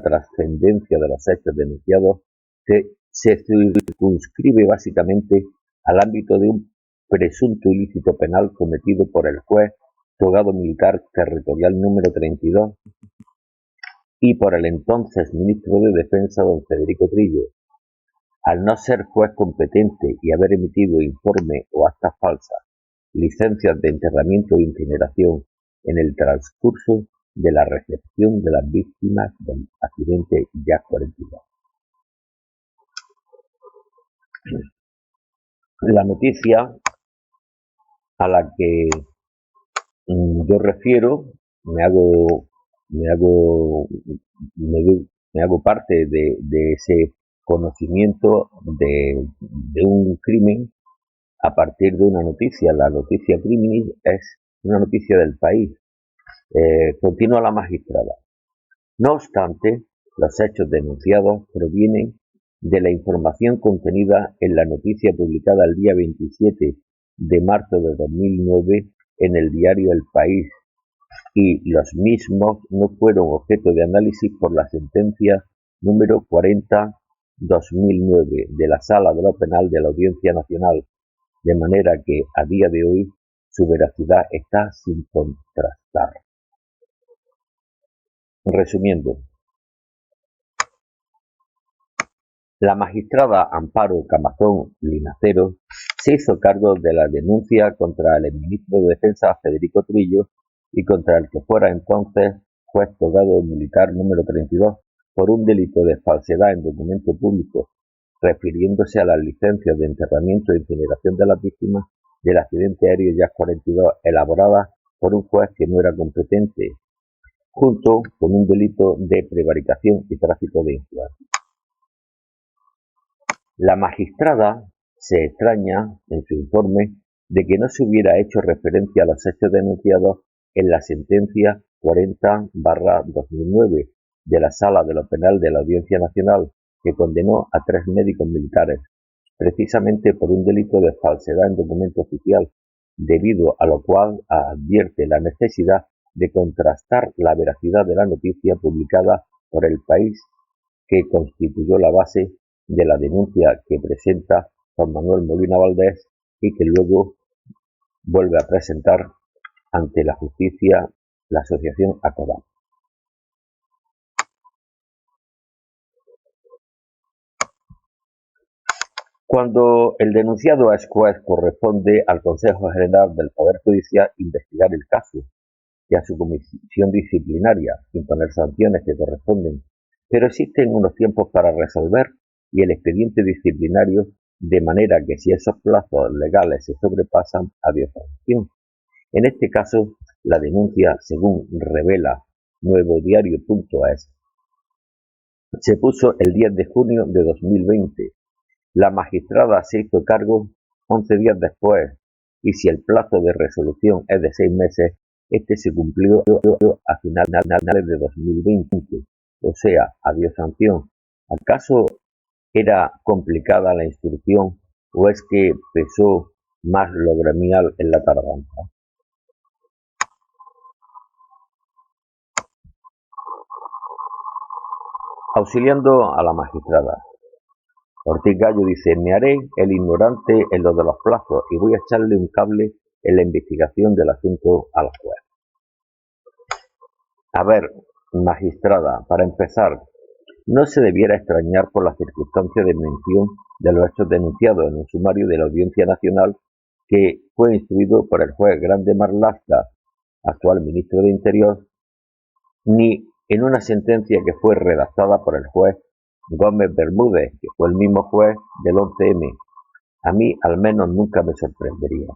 trascendencia de los hechos denunciados se circunscribe básicamente al ámbito de un presunto ilícito penal cometido por el juez togado militar territorial número 32 y por el entonces ministro de Defensa, don Federico Trillo. Al no ser juez competente y haber emitido informe o actas falsas, licencias de enterramiento e incineración en el transcurso de la recepción de las víctimas del accidente Jazz 42. La noticia a la que yo refiero, me hago parte de ese conocimiento de un crimen a partir de una noticia. La noticia crimen es una noticia del País. Continúa la magistrada. No obstante, los hechos denunciados provienen de la información contenida en la noticia publicada el día 27 de marzo de 2009 en el diario El País, y los mismos no fueron objeto de análisis por la sentencia número 40/2009 de la Sala de lo Penal de la Audiencia Nacional, de manera que a día de hoy su veracidad está sin contrastar. Resumiendo, la magistrada Amparo Camazón Linacero se hizo cargo de la denuncia contra el exministro de Defensa Federico Trillo y contra el que fuera entonces juez togado militar número 32 por un delito de falsedad en documento público, refiriéndose a las licencias de enterramiento e incineración de las víctimas del accidente aéreo Jazz 42 elaboradas por un juez que no era competente, junto con un delito de prevaricación y tráfico de influencias. La magistrada se extraña en su informe de que no se hubiera hecho referencia a los hechos denunciados en la sentencia 40/2009 de la Sala de lo Penal de la Audiencia Nacional, que condenó a 3 médicos militares, precisamente por un delito de falsedad en documento oficial, debido a lo cual advierte la necesidad de contrastar la veracidad de la noticia publicada por El País, que constituyó la base de la denuncia que presenta Juan Manuel Molina Valdés y que luego vuelve a presentar ante la justicia la asociación ACODAM. Cuando el denunciado es juez, corresponde al Consejo General del Poder Judicial investigar el caso y a su comisión disciplinaria imponer sanciones que corresponden, pero existen unos tiempos para resolver y el expediente disciplinario, de manera que si esos plazos legales se sobrepasan, adiós sanción. En este caso, la denuncia, según revela nuevodiario.es, se puso el 10 de junio de 2020. La magistrada se hizo cargo 11 días después, y si el plazo de resolución es de 6 meses, este se cumplió a finales de 2020, o sea, adiós sanción. ¿Acaso era complicada la instrucción o es que pesó más lo gremial en la tardanza? Auxiliando a la magistrada, Ortiz Gallo dice: me haré el ignorante en lo de los plazos y voy a echarle un cable en la investigación del asunto al juez. A ver, magistrada, para empezar, no se debiera extrañar por la circunstancia de mención de los hechos denunciados en un sumario de la Audiencia Nacional que fue instruido por el juez Grande Marlaska, actual ministro de Interior, ni en una sentencia que fue redactada por el juez Gómez Bermúdez, que fue el mismo juez del 11M. A mí, al menos, nunca me sorprendería.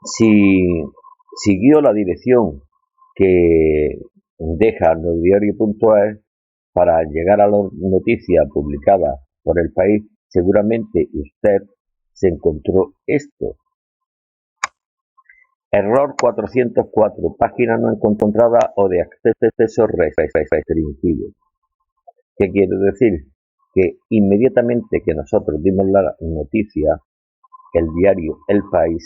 Si siguió la dirección que deja nuevodiario.es para llegar a la noticia publicada por El País, seguramente usted se encontró esto. Error 404, página no encontrada o de acceso restringido. ¿Qué quiere decir? Que inmediatamente que nosotros dimos la noticia, el diario El País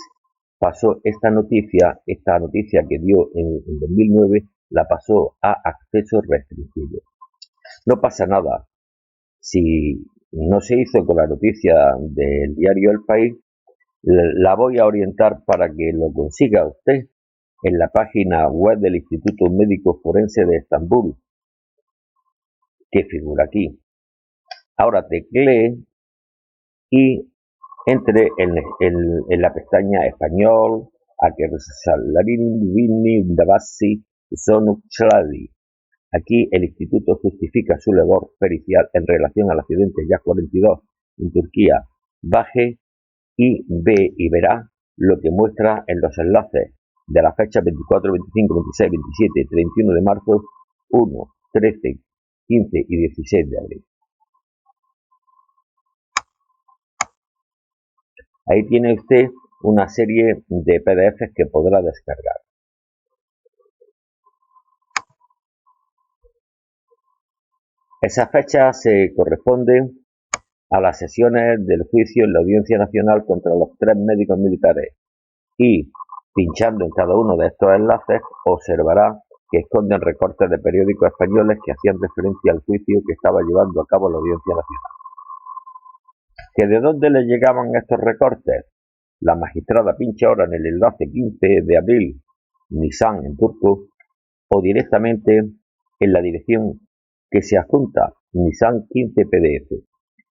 pasó esta noticia que dio en 2009, la pasó a acceso restringido. No pasa nada. Si no se hizo con la noticia del diario El País, la voy a orientar para que lo consiga usted en la página web del Instituto Médico Forense de Estambul, que figura aquí. Ahora teclee y entre en la pestaña Español, Aquí el instituto justifica su labor pericial en relación al accidente Yak 42 en Turquía. Baje y ve y verá lo que muestra en los enlaces de la fecha 24, 25, 26, 27, 31 de marzo, 1, 13, 15 y 16 de abril. Ahí tiene usted una serie de PDFs que podrá descargar. Esas fechas se corresponden a las sesiones del juicio en la Audiencia Nacional contra los 3 médicos militares y, pinchando en cada uno de estos enlaces, observará que esconden recortes de periódicos españoles que hacían referencia al juicio que estaba llevando a cabo la Audiencia Nacional. ¿Que de dónde le llegaban estos recortes? La magistrada pincha ahora en el enlace 15 de abril, Nisan en turco, o directamente en la dirección que se adjunta, Nisan 15 PDF,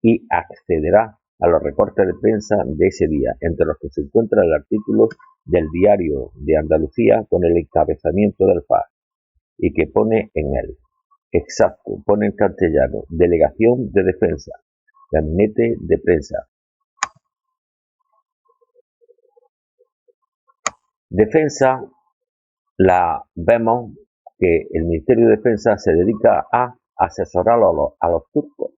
y accederá a los recortes de prensa de ese día, entre los que se encuentra el artículo del Diario de Andalucía con el encabezamiento del FAS, y que pone en él, exacto, pone en castellano, Delegación de Defensa, Gabinete de Prensa. Defensa, la vemos que el Ministerio de Defensa se dedica a asesorar a los turcos.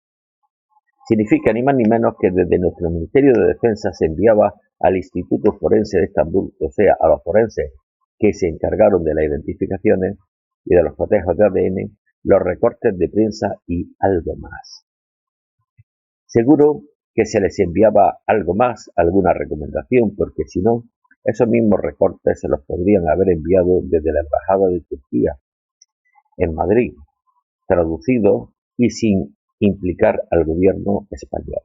Significa ni más ni menos que desde nuestro Ministerio de Defensa se enviaba al Instituto Forense de Estambul, o sea, a los forenses que se encargaron de las identificaciones y de los cotejos de ADN, los recortes de prensa y algo más. Seguro que se les enviaba algo más, alguna recomendación, porque si no, esos mismos recortes se los podrían haber enviado desde la Embajada de Turquía en Madrid, traducidos y sin implicar al gobierno español.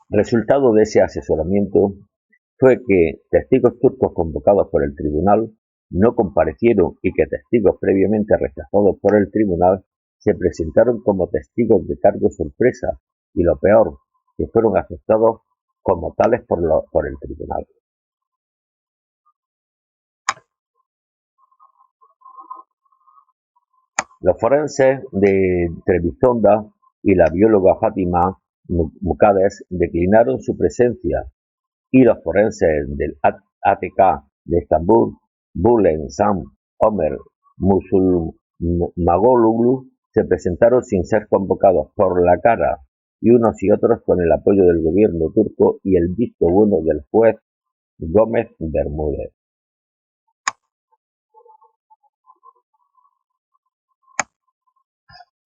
Resultado de ese asesoramiento fue que testigos turcos convocados por el tribunal no comparecieron y que testigos previamente rechazados por el tribunal se presentaron como testigos de cargo sorpresa y lo peor, que fueron aceptados como tales por el tribunal. Los forenses de Trebisonda y la bióloga Fátima Mucades declinaron su presencia y los forenses del ATK de Estambul, Bulen Sam Omer Musulmagoglu, se presentaron sin ser convocados por la cara y unos y otros con el apoyo del gobierno turco y el visto bueno del juez Gómez Bermúdez.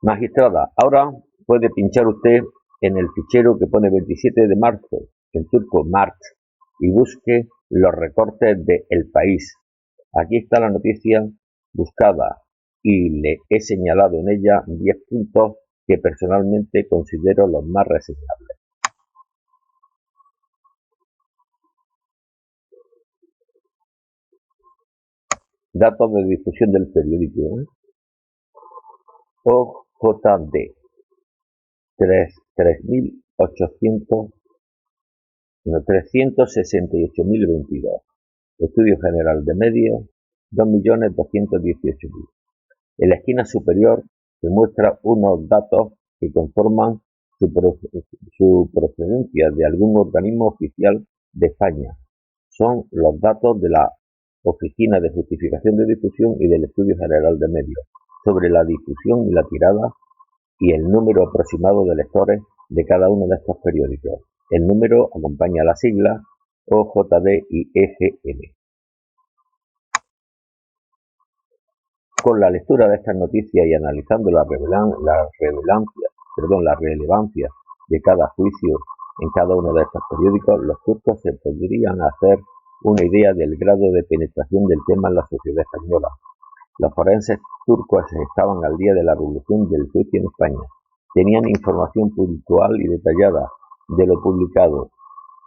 Magistrada, ahora puede pinchar usted en el fichero que pone 27 de marzo, en turco Mart, y busque los recortes de El País. Aquí está la noticia buscada y le he señalado en ella 10 puntos que personalmente considero los más reseñables. Datos de difusión del periódico. OJD 368.022. Estudio General de Medios 2.218.000. En la esquina superior se muestra unos datos que conforman su procedencia de algún organismo oficial de España. Son los datos de la Oficina de Justificación de Difusión y del Estudio General de Medios sobre la difusión y la tirada y el número aproximado de lectores de cada uno de estos periódicos. El número acompaña las siglas OJD y EGM. Con la lectura de estas noticias y analizando la relevancia de cada juicio En cada uno de estos periódicos, los turcos se podrían hacer una idea del grado de penetración del tema en la sociedad española. Los forenses turcos estaban al día de la revolución del juicio en España. Tenían información puntual y detallada de lo publicado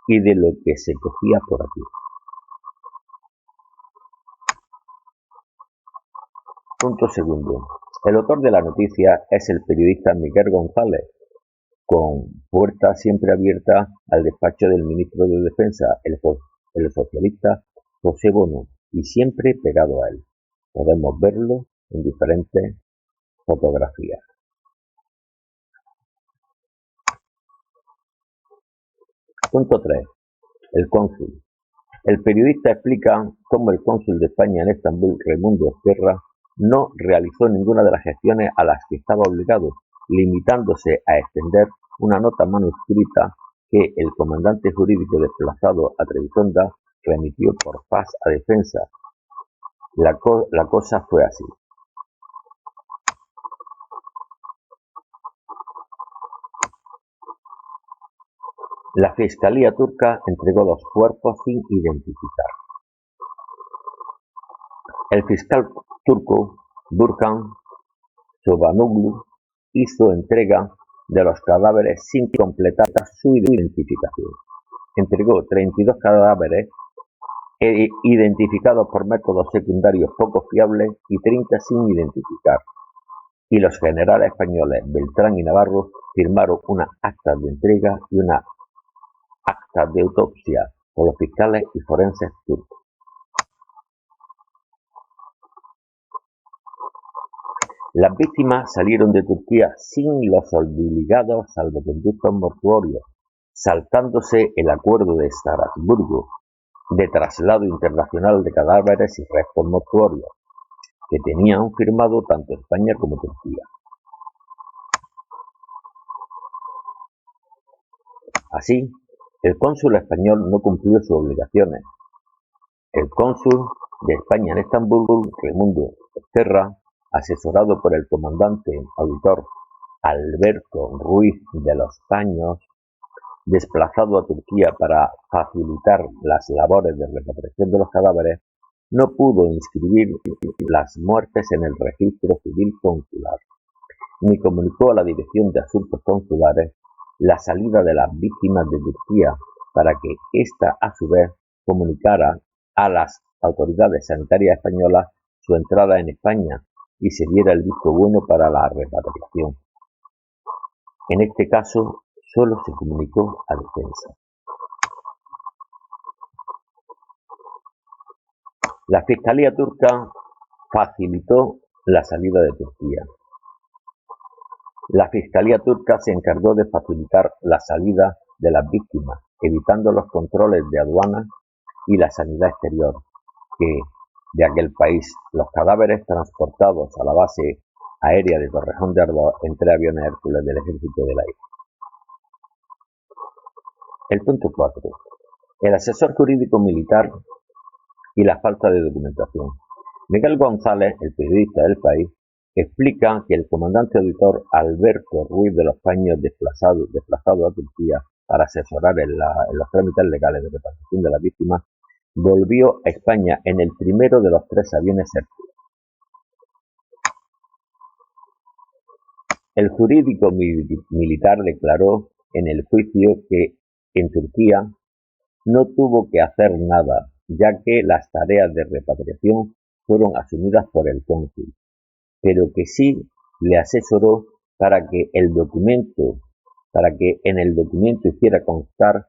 y de lo que se cogía por aquí. Punto segundo. El autor de la noticia es el periodista Miguel González, con puerta siempre abierta al despacho del ministro de Defensa, el socialista José Bono, y siempre pegado a él. Podemos verlo en diferentes fotografías. Punto 3. El cónsul. El periodista explica cómo el cónsul de España en Estambul, Raimundo Ezquerra, no realizó ninguna de las gestiones a las que estaba obligado, limitándose a extender una nota manuscrita que el comandante jurídico desplazado a Trebisonda remitió por paz a defensa. La cosa fue así. La Fiscalía turca entregó los cuerpos sin identificar. El fiscal turco Burhan Çobanoglu hizo entrega de los cadáveres sin completar su identificación. Entregó 32 cadáveres identificados por métodos secundarios poco fiables y 30 sin identificar. Y los generales españoles Beltrán y Navarro firmaron una acta de entrega y una acta de autopsia por los fiscales y forenses turcos. Las víctimas salieron de Turquía sin los obligados salvoconductos mortuorios, saltándose el acuerdo de Estrasburgo de traslado internacional de cadáveres y restos mortuorios, que tenían firmado tanto España como Turquía. Así, el cónsul español no cumplió sus obligaciones. El cónsul de España en Estambul, Raimundo Ezquerra, asesorado por el comandante auditor Alberto Ruiz de los Paños, desplazado a Turquía para facilitar las labores de repatriación de los cadáveres, no pudo inscribir las muertes en el registro civil consular, ni comunicó a la Dirección de Asuntos Consulares la salida de las víctimas de Turquía para que ésta, a su vez, comunicara a las autoridades sanitarias españolas su entrada en España y se diera el visto bueno para la repatriación. En este caso, solo se comunicó a defensa. La Fiscalía turca facilitó la salida de Turquía. La Fiscalía turca se encargó de facilitar la salida de las víctimas, evitando los controles de aduanas y la sanidad exterior, que de aquel país, los cadáveres transportados a la base aérea de Torrejón de Ardoz en 3 aviones Hércules del Ejército del Aire. El punto 4. El asesor jurídico militar y la falta de documentación. Miguel González, el periodista del País, explica que el comandante auditor Alberto Ruiz de los Paños, desplazado a Turquía para asesorar en los trámites legales de repatriación de las víctimas, volvió a España en el primero de los 3 aviones Hércules. El jurídico militar declaró en el juicio que en Turquía no tuvo que hacer nada, ya que las tareas de repatriación fueron asumidas por el cónsul, pero que sí le asesoró para que en el documento hiciera constar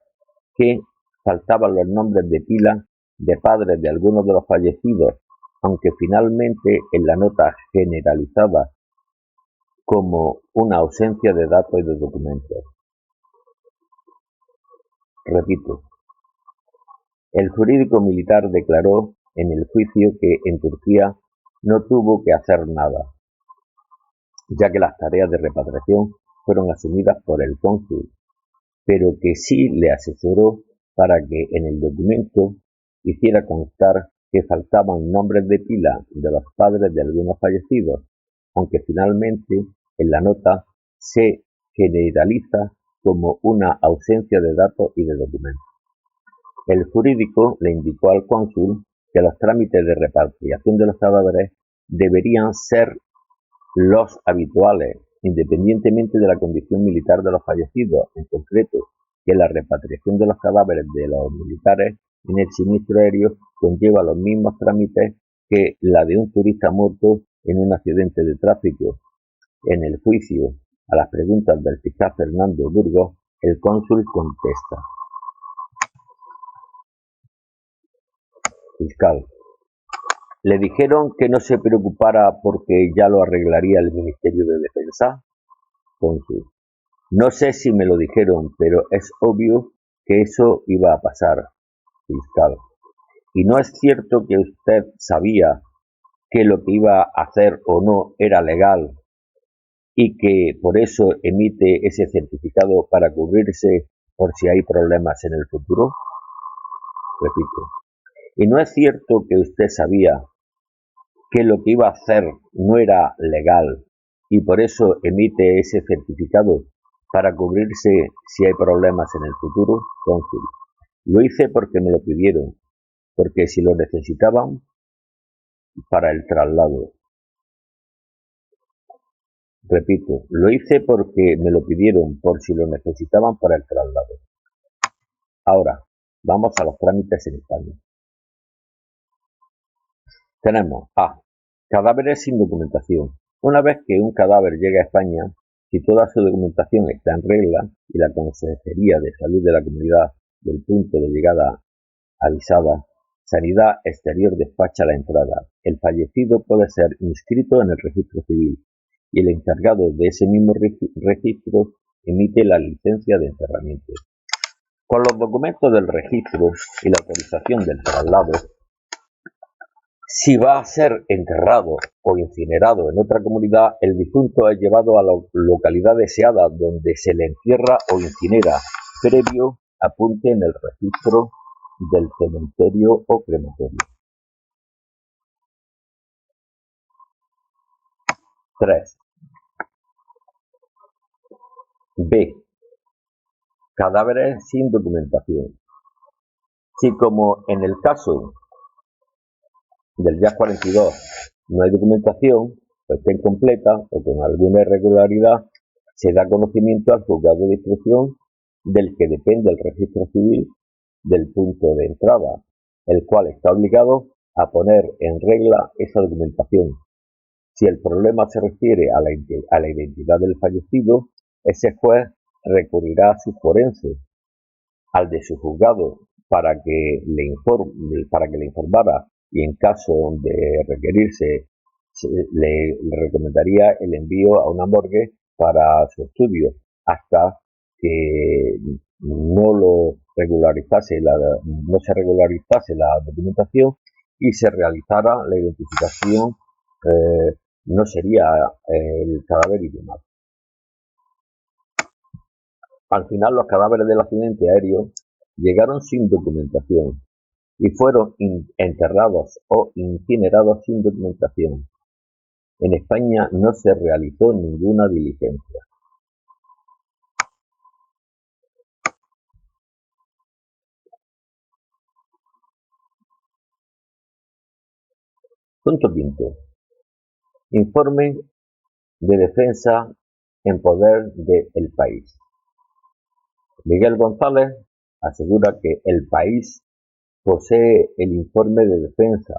que faltaban los nombres de pila de padres de algunos de los fallecidos, aunque finalmente en la nota generalizada como una ausencia de datos y de documentos. Repito, el jurídico militar declaró en el juicio que en Turquía no tuvo que hacer nada, ya que las tareas de repatriación fueron asumidas por el cónsul, pero que sí le asesoró para que en el documento hiciera constar que faltaban nombres de pila de los padres de algunos fallecidos, aunque finalmente en la nota se generaliza como una ausencia de datos y de documentos. El jurídico le indicó al cónsul que los trámites de repatriación de los cadáveres deberían ser los habituales, independientemente de la condición militar de los fallecidos, en concreto, que la repatriación de los cadáveres de los militares en el siniestro aéreo conlleva los mismos trámites que la de un turista muerto en un accidente de tráfico. En el juicio a las preguntas del fiscal Fernando Burgos, el cónsul contesta: fiscal, ¿le dijeron que no se preocupara porque ya lo arreglaría el Ministerio de Defensa? Cónsul: no sé si me lo dijeron, pero es obvio que eso iba a pasar. Fiscal: ¿y no es cierto que usted sabía que lo que iba a hacer o no era legal y que por eso emite ese certificado para cubrirse por si hay problemas en el futuro? Repito: ¿y no es cierto que usted sabía que lo que iba a hacer no era legal y por eso emite ese certificado para cubrirse si hay problemas en el futuro? Cónsul: lo hice porque me lo pidieron, porque si lo necesitaban para el traslado. Repito, lo hice porque me lo pidieron, por si lo necesitaban para el traslado. Ahora, vamos a los trámites en España. Tenemos A. Cadáveres sin documentación. Una vez que un cadáver llega a España, si toda su documentación está en regla y la Consejería de Salud de la Comunidad del punto de llegada avisada, Sanidad Exterior despacha la entrada. El fallecido puede ser inscrito en el registro civil y el encargado de ese mismo registro emite la licencia de enterramiento. Con los documentos del registro y la autorización del traslado, si va a ser enterrado o incinerado en otra comunidad, el difunto es llevado a la localidad deseada donde se le entierra o incinera, previo apunte en el registro del cementerio o crematorio. 3. B. Cadáveres sin documentación. Si, como en el caso del JAS 42, no hay documentación, o está incompleta o con alguna irregularidad, se da conocimiento al juzgado de instrucción del que depende el registro civil del punto de entrada, el cual está obligado a poner en regla esa documentación. Si el problema se refiere a la identidad del fallecido, ese juez recurrirá a su forense, al de su juzgado, para que le informara, y en caso de requerirse le recomendaría el envío a una morgue para su estudio hasta que no se regularizase la documentación y se realizara la identificación. No sería el cadáver inhumado. Al final, los cadáveres del accidente aéreo llegaron sin documentación y fueron enterrados o incinerados sin documentación. En España no se realizó ninguna diligencia. Punto quinto. Informe de defensa en poder del país. Miguel González asegura que el país posee el informe de defensa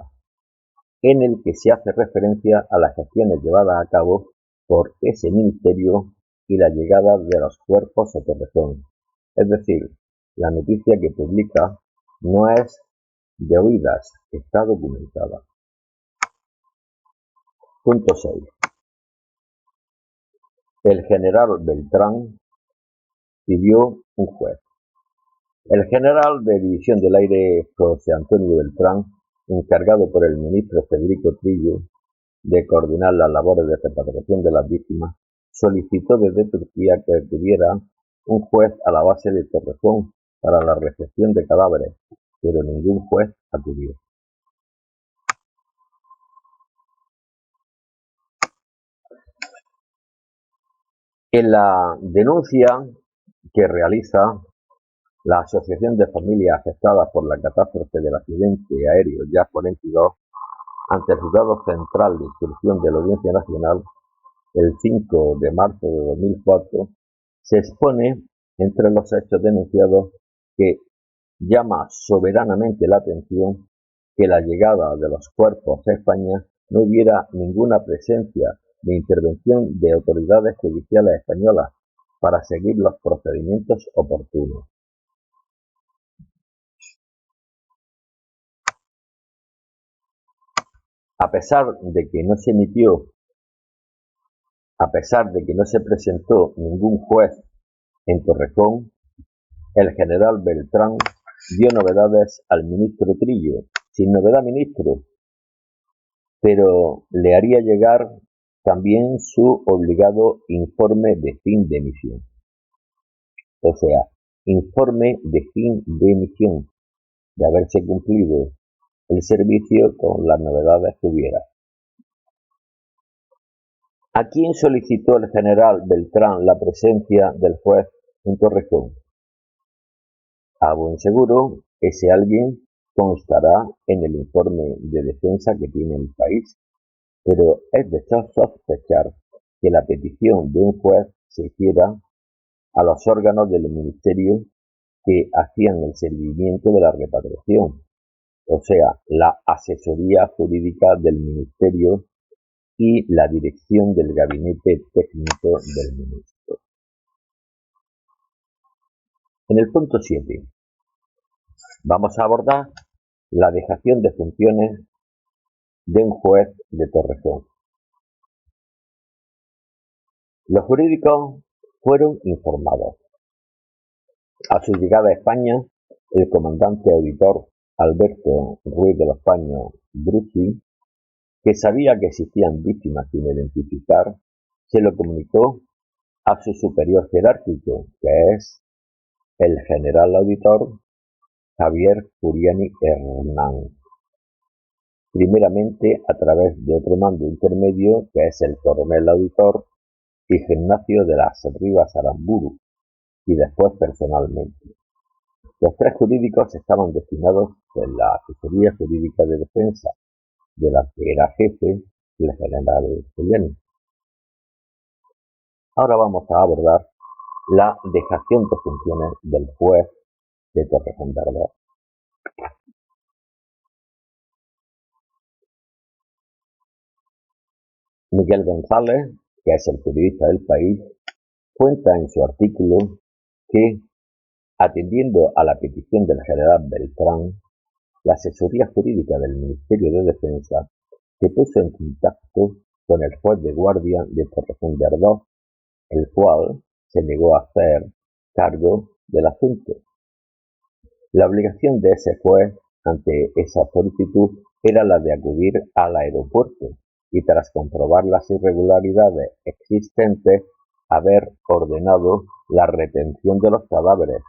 en el que se hace referencia a las gestiones llevadas a cabo por ese ministerio y la llegada de los cuerpos a Torrejón. Es decir, la noticia que publica no es de oídas, está documentada. Punto 6. El general Beltrán pidió un juez. El general de División del Aire José Antonio Beltrán, encargado por el ministro Federico Trillo de coordinar las labores de repatriación de las víctimas, solicitó desde Turquía que acudiera un juez a la base de Torrejón para la recepción de cadáveres, pero ningún juez acudió. En la denuncia que realiza la Asociación de Familias Afectadas por la Catástrofe del Accidente Aéreo JAF 42 ante el Juzgado Central de Instrucción de la Audiencia Nacional el 5 de marzo de 2004, se expone entre los hechos denunciados que llama soberanamente la atención que la llegada de los cuerpos a España no hubiera ninguna presencia de intervención de autoridades judiciales españolas para seguir los procedimientos oportunos. A pesar de que no se presentó ningún juez en Torrejón, el general Beltrán dio novedades al ministro Trillo, sin novedad ministro, pero le haría llegar también su obligado informe de fin de misión. O sea, informe de fin de misión, de haberse cumplido el servicio con las novedades que hubiera. ¿A quién solicitó el general Beltrán la presencia del juez en Torrejón? A buen seguro, ese alguien constará en el informe de defensa que tiene el país, pero es de sospechar que la petición de un juez se hiciera a los órganos del ministerio que hacían el seguimiento de la repatriación, o sea, la asesoría jurídica del ministerio y la dirección del gabinete técnico del ministro. En el punto 7 vamos a abordar la dejación de funciones de un juez de Torrejón. Los jurídicos fueron informados. A su llegada a España, el comandante auditor Alberto Ruiz de los Paños Brusi, que sabía que existían víctimas sin identificar, se lo comunicó a su superior jerárquico, que es el general auditor Javier Furiani Hernán, primeramente a través de otro mando intermedio, que es el coronel auditor Ignacio de las Rivas Aramburu, y después personalmente. Los tres jurídicos estaban destinados en la Asesoría Jurídica de Defensa, de la que era jefe el general Furiani. Ahora vamos a abordar la dejación de funciones del juez de Torrejón de Ardoz. Miguel González, que es el periodista del País, cuenta en su artículo que, atendiendo a la petición del general Beltrán, la asesoría jurídica del Ministerio de Defensa se puso en contacto con el juez de guardia de Torrejón de Ardoz, el cual se negó a hacer cargo del asunto. La obligación de ese juez ante esa solicitud era la de acudir al aeropuerto y, tras comprobar las irregularidades existentes, haber ordenado la retención de los cadáveres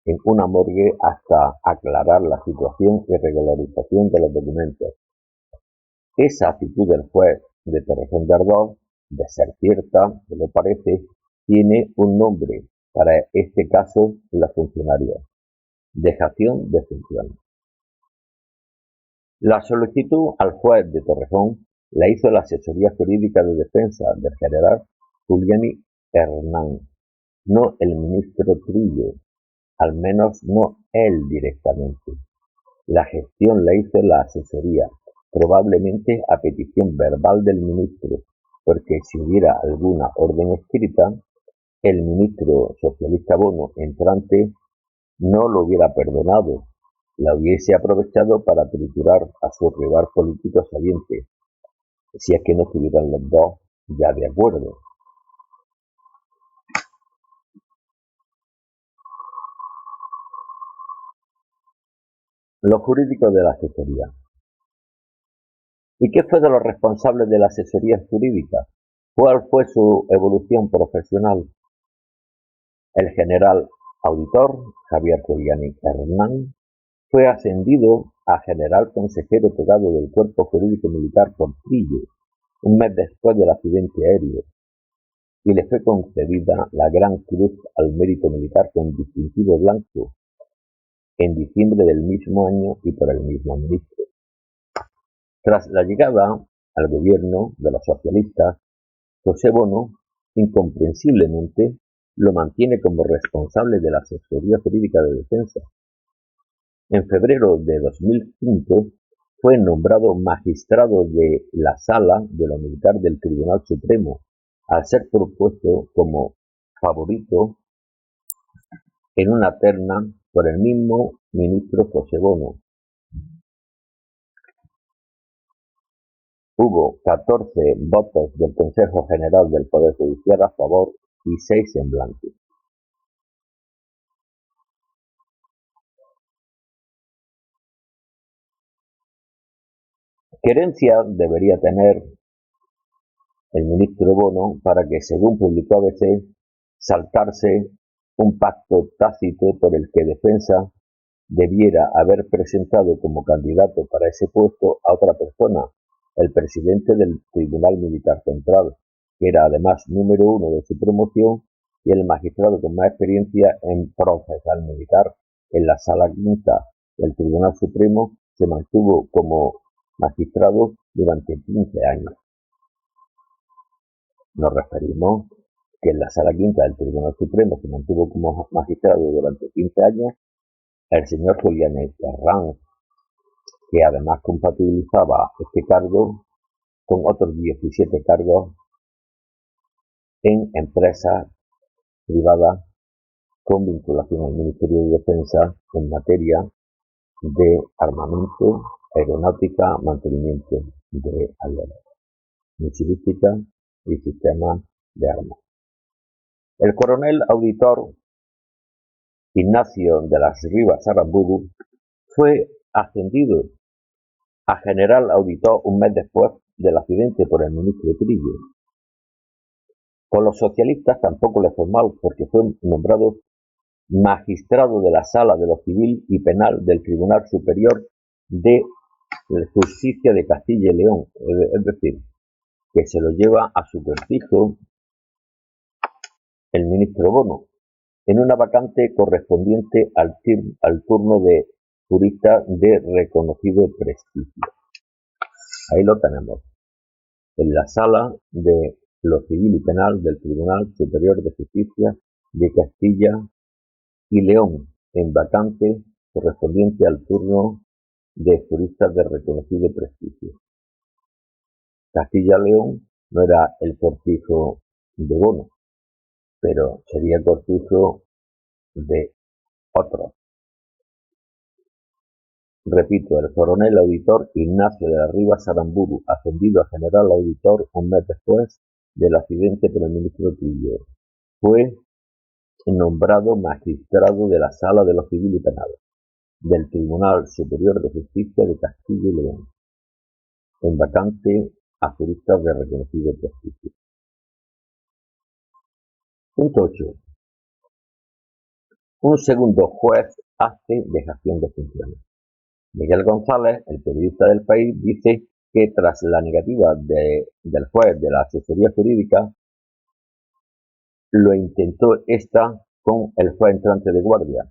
en una morgue hasta aclarar la situación y regularización de los documentos. Esa actitud del juez de Torrejón de Ardoz, de ser cierta, que lo parece, tiene un nombre para este caso en los funcionarios: dejación de funciones. La solicitud al juez de Torrejón la hizo la Asesoría Jurídica de Defensa del general Furiani Hernán, no el ministro Trillo, al menos no él directamente. La gestión la hizo la asesoría, probablemente a petición verbal del ministro, porque si hubiera alguna orden escrita, el ministro socialista Bono entrante no lo hubiera perdonado, la hubiese aprovechado para triturar a su rival político saliente, si es que no estuvieran los dos ya de acuerdo. Los jurídicos de la asesoría. ¿Y qué fue de los responsables de la asesoría jurídica? ¿Cuál fue su evolución profesional? El general auditor Javier Furiani Hernán fue ascendido a general consejero togado del Cuerpo Jurídico Militar por Trillo, un mes después del accidente aéreo. y le fue concedida la Gran Cruz al Mérito Militar con distintivo blanco en diciembre del mismo año y por el mismo ministro. Tras la llegada al gobierno de los socialistas, José Bono, incomprensiblemente, lo mantiene como responsable de la asesoría jurídica de defensa. En febrero de 2005 fue nombrado magistrado de la Sala de lo Militar del Tribunal Supremo, al ser propuesto como favorito en una terna por el mismo ministro José Bono. Hubo 14 votos del Consejo General del Poder Judicial a favor y 6 en blanco. Querencia debería tener el ministro Bono para que, según publicó ABC, saltarse un pacto tácito por el que Defensa debiera haber presentado como candidato para ese puesto a otra persona, el presidente del Tribunal Militar Central, que era además número 1 de su promoción y el magistrado con más experiencia en procesal militar. En la Sala Quinta del Tribunal Supremo se mantuvo como magistrado durante 15 años. Nos referimos que en la Sala Quinta del Tribunal Supremo se mantuvo como magistrado durante 15 años el señor Julián Herranz, que además compatibilizaba este cargo con otros 17 cargos en empresas privadas con vinculación al Ministerio de Defensa en materia de armamento, aeronáutica, mantenimiento de aviones, misilística y sistemas de armas. El coronel auditor Ignacio de las Rivas Aramburu fue ascendido a general auditor un mes después del accidente por el ministro Trillo. Con los socialistas tampoco le fue mal, porque fue nombrado magistrado de la Sala de lo Civil y Penal del Tribunal Superior de Justicia de Castilla y León, es decir, que se lo lleva a su cortijo el ministro Bono, en una vacante correspondiente al turno de jurista de reconocido prestigio. Ahí lo tenemos, en la Sala de lo Civil y Penal del Tribunal Superior de Justicia de Castilla y León, en vacante correspondiente al turno de juristas de reconocido prestigio. Castilla y León no era el cortijo de Bono, pero sería cortijo de otros. Repito, el coronel auditor Ignacio de las Rivas Aramburu, ascendido a general auditor un mes después del accidente por el ministro Trillo, fue nombrado magistrado de la Sala de lo Civil y Penal del Tribunal Superior de Justicia de Castilla y León, en vacante a juristas de reconocido prestigio. Punto 8. Un segundo juez hace dejación de funciones. Miguel González, el periodista del País, dice que tras la negativa del juez de la asesoría jurídica, lo intentó esta con el juez entrante de guardia,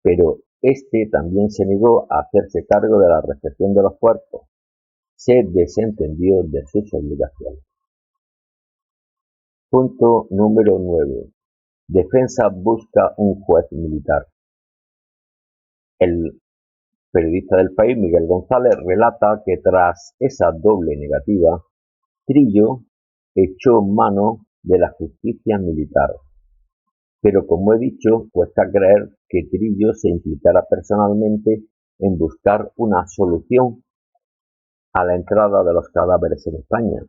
pero este también se negó a hacerse cargo de la recepción de los cuerpos. Se desentendió de sus obligaciones. Punto número 9. Defensa busca un juez militar. El periodista del País, Miguel González, relata que tras esa doble negativa, Trillo echó mano de la justicia militar. Pero como he dicho, cuesta creer que Trillo se implicara personalmente en buscar una solución a la entrada de los cadáveres en España,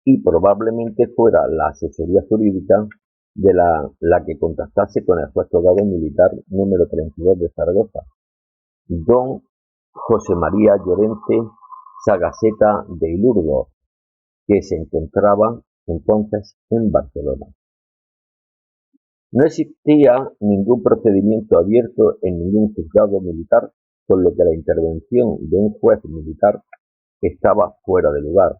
y probablemente fuera la asesoría jurídica de la que contactase con el juez togado militar número 32 de Zaragoza, don José María Llorente Sagaseta de Ilurgo, que se encontraba entonces en Barcelona. No existía ningún procedimiento abierto en ningún juzgado militar, con lo que la intervención de un juez militar estaba fuera de lugar.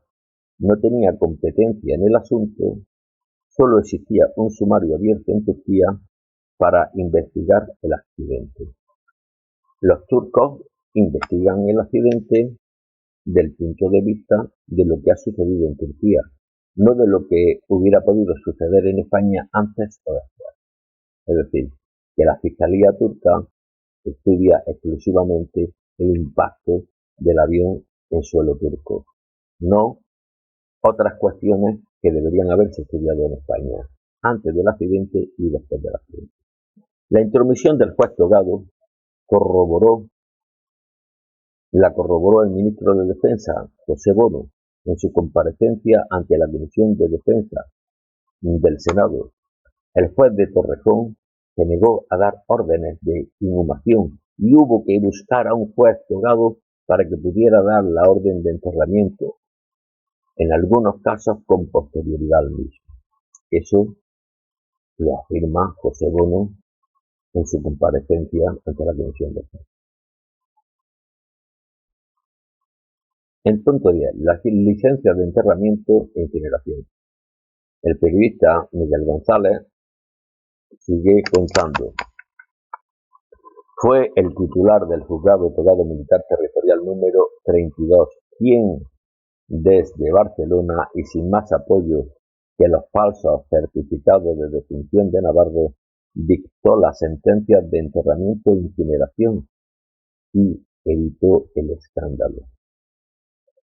No tenía competencia en el asunto, solo existía un sumario abierto en Turquía para investigar el accidente. Los turcos investigan el accidente del punto de vista de lo que ha sucedido en Turquía, no de lo que hubiera podido suceder en España antes o después. Es decir, que la Fiscalía turca estudia exclusivamente el impacto del avión en suelo turco, no otras cuestiones que deberían haberse estudiado en España, antes del accidente y después del accidente. La intromisión del juez Togado la corroboró el ministro de Defensa, José Bono, en su comparecencia ante la Comisión de Defensa del Senado. El juez de Torrejón se negó a dar órdenes de inhumación y hubo que buscar a un juez Togado para que pudiera dar la orden de enterramiento, en algunos casos con posterioridad al mismo. Eso lo afirma José Bono en su comparecencia ante la Comisión de Defensa. En punto 10. Las licencias de enterramiento e incineración. El periodista Miguel González sigue contando. Fue el titular del Juzgado Togado Militar Territorial número 32, quien desde Barcelona y sin más apoyo que los falsos certificados de defunción de Navarro, dictó las sentencias de enterramiento e incineración y evitó el escándalo.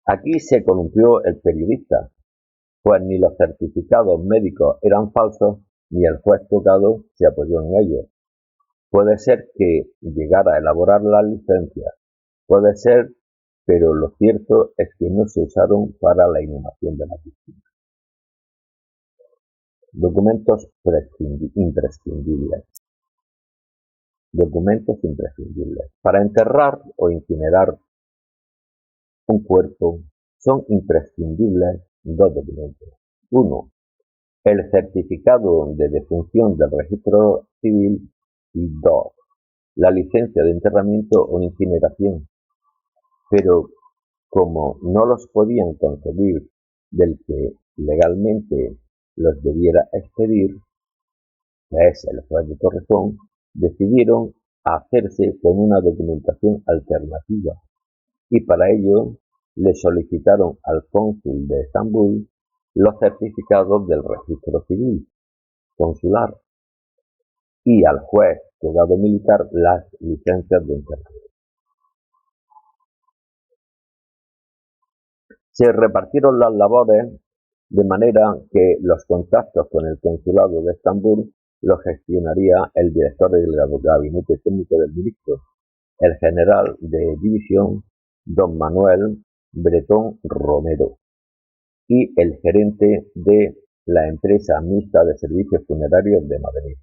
Aquí se columpió el periodista, pues ni los certificados médicos eran falsos, ni el juez Togado se apoyó en ellos. Puede ser que llegara a elaborar las licencias, puede ser, pero lo cierto es que no se usaron para la inhumación de las víctimas. Documentos imprescindibles. Documentos imprescindibles. Para enterrar o incinerar un cuerpo son imprescindibles dos documentos. Uno, el certificado de defunción del registro civil y dos, la licencia de enterramiento o incineración. Pero como no los podían concebir del que legalmente los debiera expedir, que es el juez de Torrejón, decidieron hacerse con una documentación alternativa y para ello le solicitaron al cónsul de Estambul los certificados del registro civil consular y al juez Togado militar las licencias de enterramiento. Se repartieron las labores de manera que los contactos con el consulado de Estambul los gestionaría el director del gabinete técnico del ministro, el general de división don Manuel Bretón Romero, y el gerente de la empresa mixta de servicios funerarios de Madrid,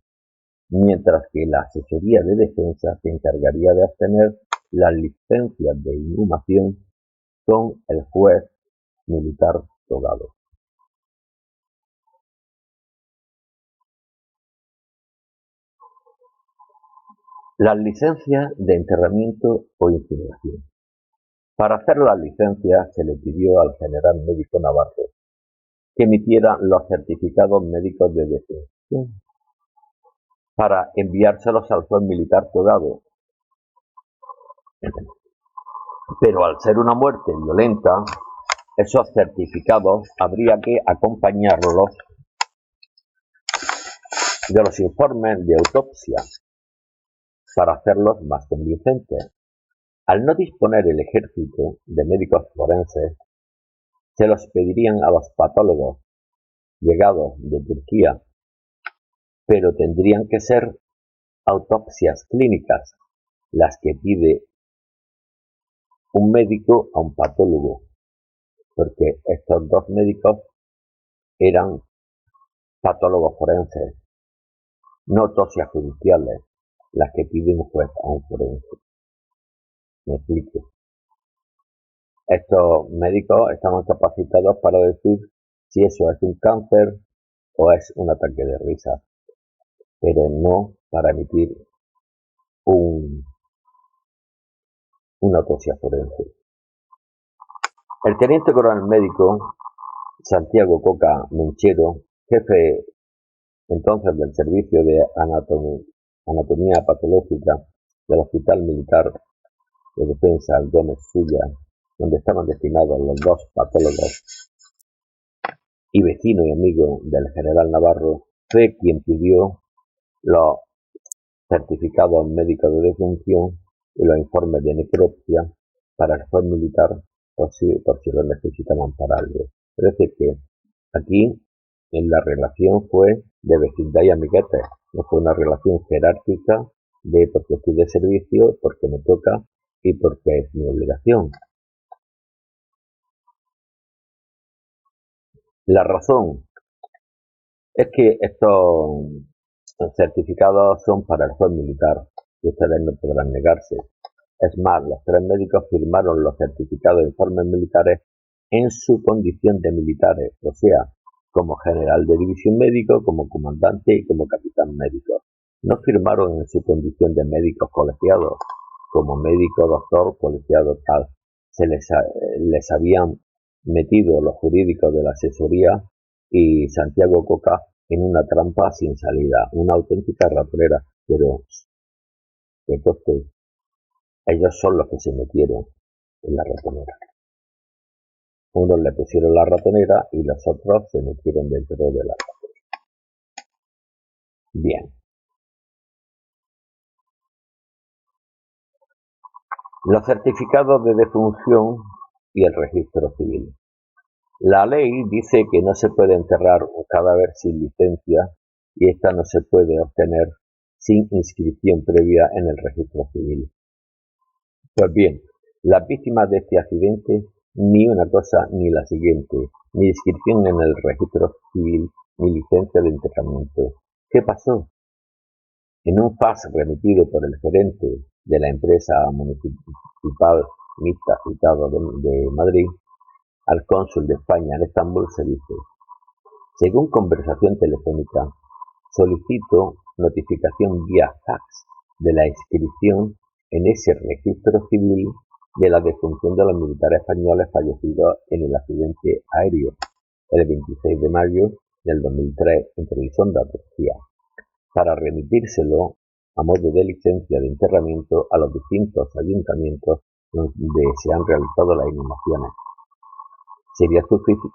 mientras que la asesoría de defensa se encargaría de obtener las licencias de inhumación con el juez militar Togado. Las licencias de enterramiento o incineración. Para hacer las licencias se le pidió al general médico Navarro que emitiera los certificados médicos de defunción para enviárselos al juez militar Togado. Pero al ser una muerte violenta, esos certificados habría que acompañarlos de los informes de autopsia para hacerlos más convincentes. Al no disponer el ejército de médicos forenses, se los pedirían a los patólogos llegados de Turquía, pero tendrían que ser autopsias clínicas, las que pide un médico a un patólogo, porque estos dos médicos eran patólogos forenses, no autopsias judiciales, las que pide un juez a un forense. Me explico. Estos médicos estaban capacitados para decir si eso es un cáncer o es un ataque de risa, pero no para emitir una autopsia forense. El teniente coronel médico Santiago Coca Menchero jefe entonces del Servicio de Anatomía Patológica del Hospital Militar de Defensa Gómez Sulla, donde estaban destinados los dos patólogos, y vecino y amigo del general Navarro, fue quien pidió los certificados médicos de defunción y los informes de necropsia para el juez militar por si lo necesitaban para algo. Es decir, que aquí en la relación fue de vecindad y amiguetes, no fue una relación jerárquica de porque estoy de servicio, porque me toca y porque es mi obligación. La razón es que estos certificados son para el juez militar y ustedes no podrán negarse. Es más, los tres médicos firmaron los certificados de informes militares en su condición de militares, o sea, como general de división médico, como comandante y como capitán médico. No firmaron en su condición de médicos colegiados, como médico, doctor, colegiado, tal. Les habían metido los jurídicos de la asesoría y Santiago Coca en una trampa sin salida, una auténtica ratonera, pero que coste, ellos son los que se metieron en la ratonera. Unos le pusieron la ratonera y los otros se metieron dentro de la ratonera. Bien. Los certificados de defunción y el registro civil. La ley dice que no se puede enterrar un cadáver sin licencia y esta no se puede obtener sin inscripción previa en el registro civil. Pues bien, las víctimas de este accidente, ni una cosa ni la siguiente, ni inscripción en el registro civil, ni licencia de enterramiento. ¿Qué pasó? En un fax remitido por el gerente de la empresa municipal mixta citado de Madrid al cónsul de España en Estambul se dice: según conversación telefónica, solicito notificación vía fax de la inscripción en ese registro civil de la defunción de los militares españoles fallecidos en el accidente aéreo el 26 de mayo del 2003 en Trebisonda, Turquía, para remitírselo a modo de licencia de enterramiento a los distintos ayuntamientos donde se han realizado las inhumaciones. Sería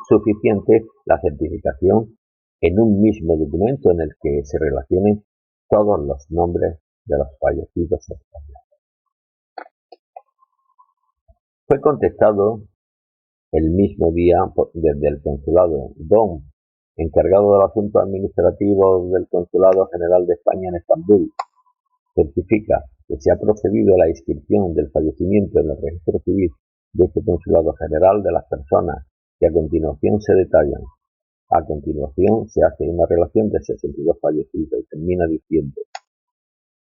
suficiente la certificación en un mismo documento en el que se relacionen todos los nombres de los fallecidos españoles. Fue contestado el mismo día desde el consulado. Don, encargado del asunto administrativo del Consulado General de España en Estambul, certifica que se ha procedido a la inscripción del fallecimiento en el registro civil de este Consulado General de las personas que a continuación se detallan. A continuación se hace una relación de 62 fallecidos y termina diciendo: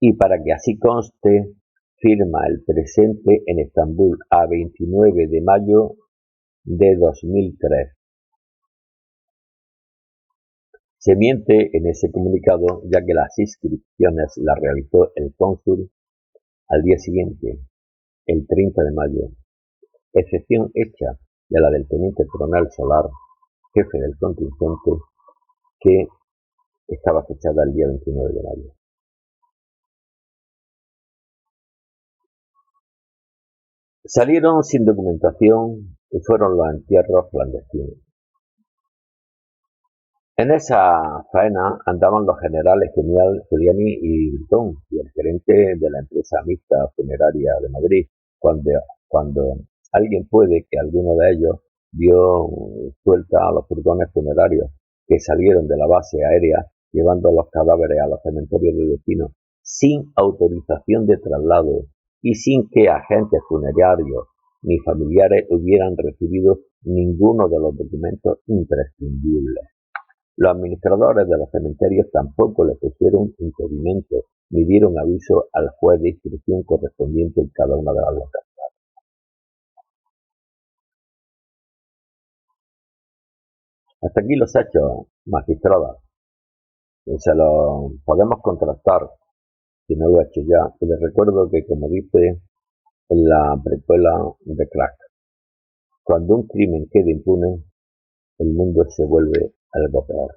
y para que así conste, firma el presente en Estambul a 29 de mayo de 2003. Se miente en ese comunicado, ya que las inscripciones las realizó el cónsul al día siguiente, el 30 de mayo, excepción hecha de la del teniente coronel Solar, jefe del contingente, que estaba fechada el día 29 de mayo. Salieron sin documentación y fueron los entierros clandestinos. En esa faena andaban los generales Giuliani y Britón y el gerente de la empresa mixta funeraria de Madrid, cuando alguien puede que alguno de ellos dio suelta a los furgones funerarios que salieron de la base aérea llevando los cadáveres a los cementerios de destino sin autorización de traslado y sin que agentes funerarios ni familiares hubieran recibido ninguno de los documentos imprescindibles. Los administradores de los cementerios tampoco le pusieron impedimento ni dieron aviso al juez de instrucción correspondiente en cada una de las localidades. Hasta aquí los hechos, magistrada. Se los podemos contrastar, si no lo he hecho ya, y les recuerdo que, como dice en la precuela de Crack, cuando un crimen quede impune, el mundo se vuelve algo peor.